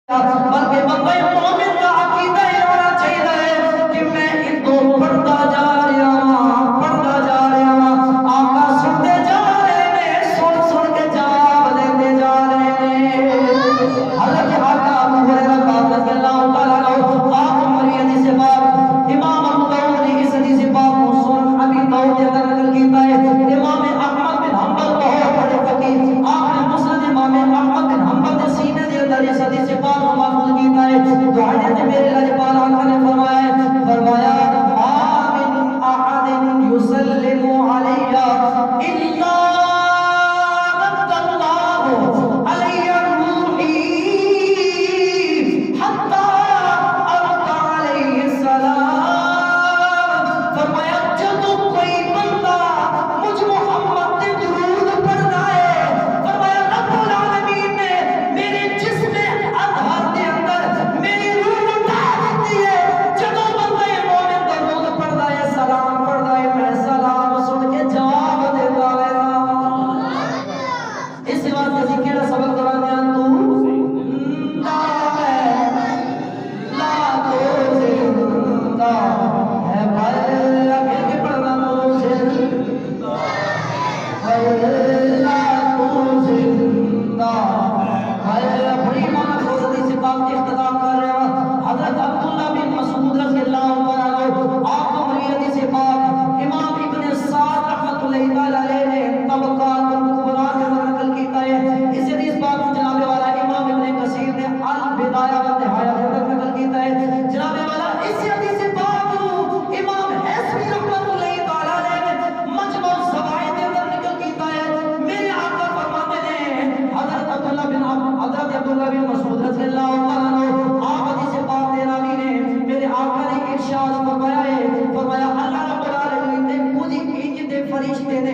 بلکہ بندہ مومن کا عقیدہ یہ ہونا چاہیے کہ میں ان کو پڑھتا جا رہا ہوں آقا سنتے جا رہے ہیں، سن کے جواب دیتے جا رہے ہیں۔ حضرت آقا ابو ہریرہ رضی اللہ تعالیٰ عنہ آپ ہماری حدیث پاک امام ابو داؤد نے اس حدیث پاک کو سنن ابی داؤد کے اندر نقل کیتا ہے۔ امام احمد بن حنبل بہت بڑے فقیہ، آپ نے مسند امام احمد بن حنبل نے سینے دے اندر اس حدیث پاک کو محفوظ کیتا ہے۔ تو حضرت میرے لاجپال آقا نے فرمایا ما من احد یسلم علی الا رد اللہ علی روحی حتی ارد علیہ السلام۔ فرمایا جب کوئی بندہ مجھ محمد نے درود پڑھنا ہے، فرمایا رب العالمین نے میرے جسم اطہر کے اندر میری روح اٹھا دیتی ہے۔ جب بندہ مومن درود پڑھتا ہے، سلام پڑھتا ہے، میں سلام سن کے جواب دیتا ہے۔ اس واسطے اسی کیڑا سبق قرآن میں تو زندہ ہے، لا تو زندہ ہے، بھائی پھر کے پڑھنا تو زندہ ہے، لا تو زندہ ہے۔ بڑی مانا خوزدی سے بات کی اختتام کر رہے ہیں۔ حضرت عبداللہ بن مسعود رضی اللہ عنہ آپ کو مریدی سے بات امام ابن سعد رحمت اللہ تعالیٰ علیہ نے طبقات الکبریٰ کے اندر نقل کیتا ہے۔ اس حدیث پاک کو جناب والا امام ابن کثیر نے البدایہ والنہایہ کے اندر نقل کیتا ہے۔ جناب والا اس حدیث پاک کو امام حیثمی رحمت اللہ تعالیٰ علیہ نے مجمع الزوائد کے اندر نقل کیتا ہے۔ میرے آقا فرماتے ہیں حضرت عبداللہ بن مسعود رضی اللہ تعالیٰ عنہ آپ حدیث پاک دے راوی نے میرے آقا نے ارشاد فرمایا ہے، فرمایا